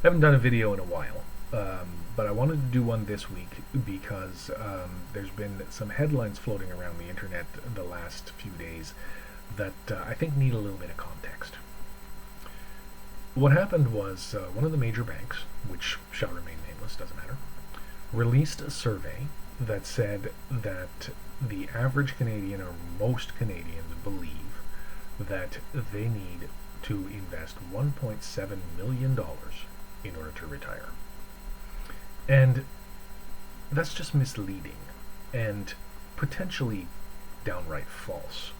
I haven't done a video in a while, but I wanted to do one this week because there's been some headlines floating around the internet the last few days that I think need a little bit of context. What happened was one of the major banks, which shall remain nameless, doesn't matter, released a survey that said that the average Canadian, or most Canadians, believe that they need to invest $1.7 million in order to retire. And that's just misleading and potentially downright false.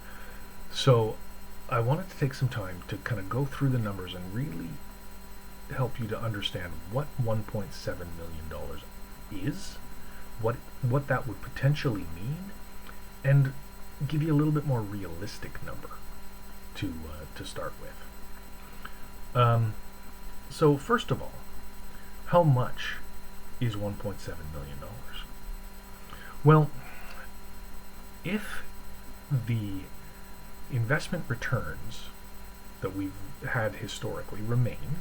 So I wanted to take some time to kind of go through the numbers and really help you to understand what $1.7 million is, what that would potentially mean, and give you a little bit more realistic number to start with. So first of all, how much is $1.7 million? Well, if the investment returns that we've had historically remain,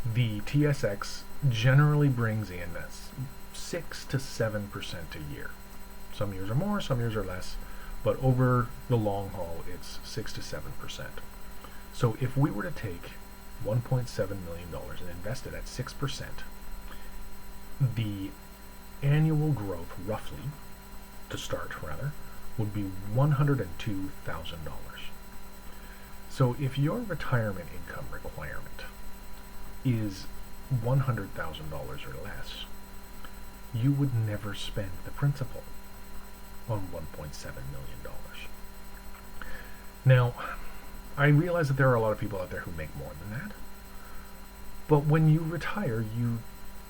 the TSX generally brings in 6 to 7% a year. Some years are more, some years are less, but over the long haul, it's 6 to 7%. So if we were to take $1.7 million and invest it at 6%, the annual growth, roughly, to start rather, would be $102,000. So if your retirement income requirement is $100,000 or less, you would never spend the principal on $1.7 million. Now, I realize that there are a lot of people out there who make more than that, but when you retire, you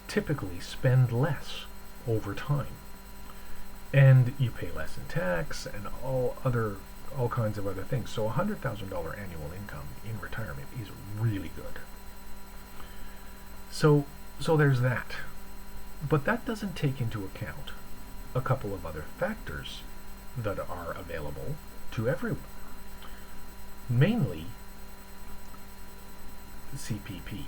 typically spend less over time, and you pay less in tax and all kinds of other things. So $100,000 annual income in retirement is really good. So there's that. But that doesn't take into account a couple of other factors that are available to everyone. Mainly CPP.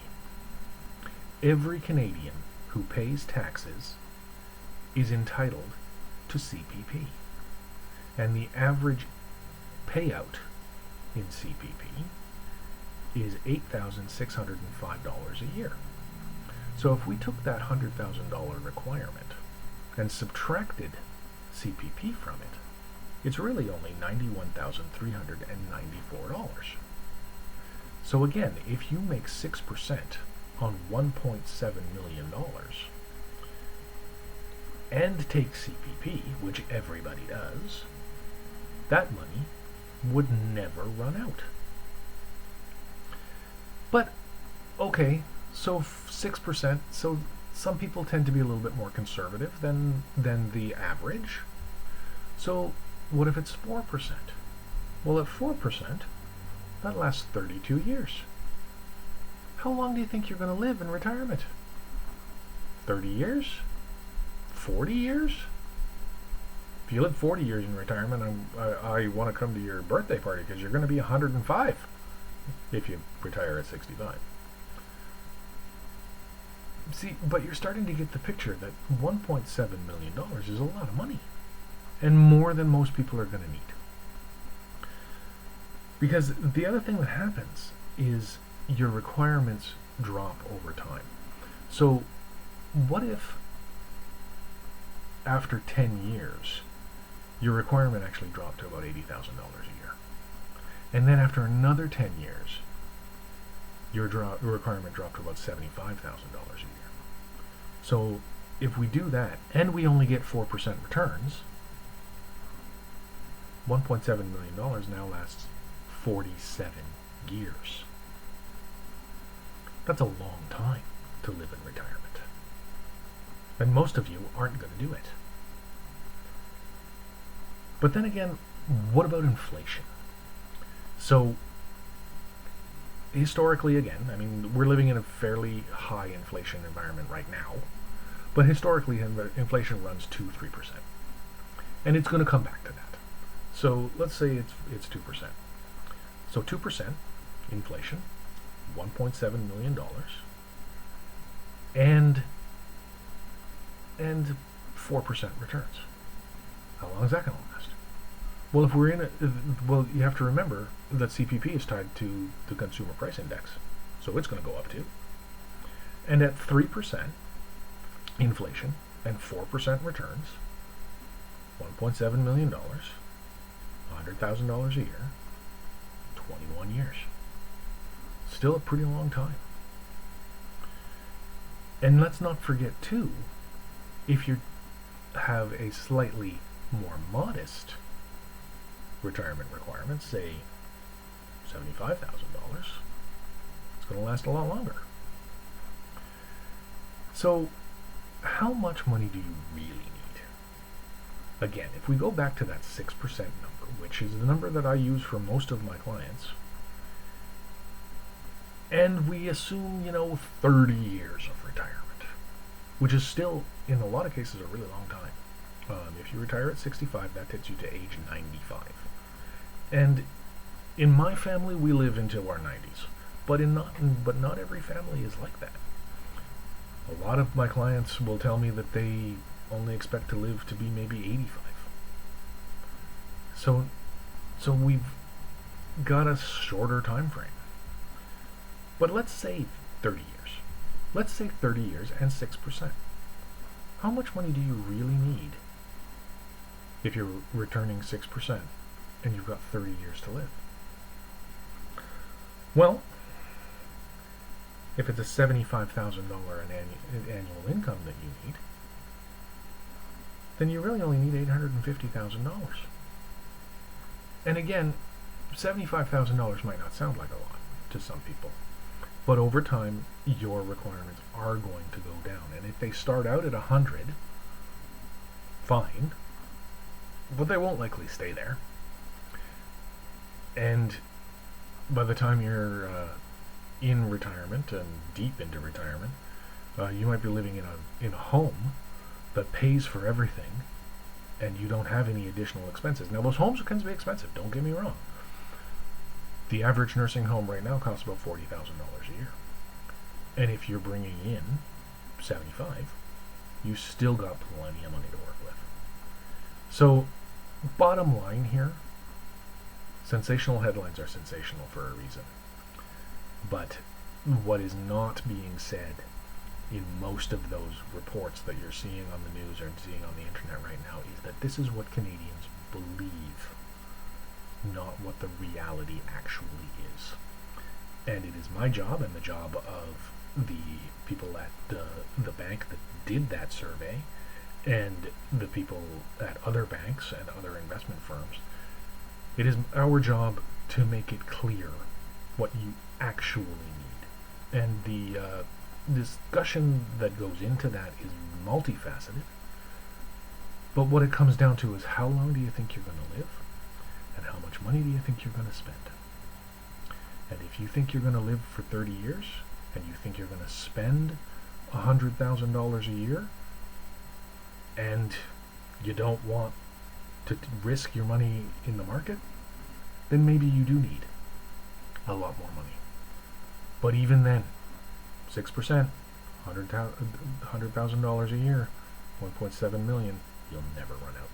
Every Canadian who pays taxes is entitled to CPP. And the average payout in CPP is $8,605 a year. So if we took that $100,000 requirement and subtracted CPP from it, it's really only $91,394. So again, if you make 6% on $1.7 million and take CPP, which everybody does, that money would never run out. But, okay, so 6%, so some people tend to be a little bit more conservative than the average. So what if it's 4%? Well, at 4%, that lasts 32 years. How long do you think you're going to live in retirement? 30 years? 40 years? If you live 40 years in retirement, I want to come to your birthday party because you're going to be 105 if you retire at 65. See, but you're starting to get the picture that $1.7 million is a lot of money, and more than most people are going to need. Because the other thing that happens is your requirements drop over time. So what if after 10 years your requirement actually dropped to about $80,000 a year, and then after another 10 years your requirement dropped to about $75,000 a year? So if we do that and we only get 4% returns, $1.7 million now lasts 47 years. That's a long time to live in retirement. And most of you aren't going to do it. But then again, what about inflation? So historically, again, I mean, we're living in a fairly high inflation environment right now, but historically inflation runs 2-3%. And it's going to come back to that. So let's say it's 2%. So 2% inflation, $1.7 million. and 4% returns. How long is that going to last? Well, if we're in well, you have to remember that CPP is tied to the Consumer Price Index, so it's going to go up too. And at 3% inflation and 4% returns, $1.7 million, $100,000 a year, 21 years. Still a pretty long time. And let's not forget too, if you have a slightly more modest retirement requirement, say $75,000, it's going to last a lot longer. So, how much money do you really need? Again, if we go back to that 6% number, which is the number that I use for most of my clients, and we assume, 30 years of retirement, which is still, in a lot of cases, a really long time. If you retire at 65, that takes you to age 95. And in my family, we live into our 90s, but not every family is like that. A lot of my clients will tell me that they only expect to live to be maybe 85. So we've got a shorter time frame. But let's say 30 years. Let's say 30 years and 6%. How much money do you really need if you're returning 6% and you've got 30 years to live? Well, if it's a $75,000 annual income that you need, then you really only need $850,000. And again, $75,000 might not sound like a lot to some people, but over time, your requirements are going to go down. And if they start out at 100, fine, but they won't likely stay there. And by the time you're in retirement and deep into retirement, you might be living in a home that pays for everything, and you don't have any additional expenses. Now, those homes can be expensive, don't get me wrong. The average nursing home right now costs about $40,000 a year. And if you're bringing in 75, you still got plenty of money to work with. So, bottom line here, sensational headlines are sensational for a reason. But what is not being said in most of those reports that you're seeing on the news or seeing on the internet right now is that this is what Canadians believe, not what the reality actually is. And it is my job and the job of the people at the bank that did that survey and the people at other banks and other investment firms, it is our job to make it clear what you actually need. And the discussion that goes into that is multifaceted. But what it comes down to is, how long do you think you're going to live? And how much money do you think you're going to spend? And if you think you're going to live for 30 years, and you think you're going to spend $100,000 a year, and you don't want to risk your money in the market, then maybe you do need a lot more money. But even then, 6%, $100,000 a year, $1.7 million, you'll never run out.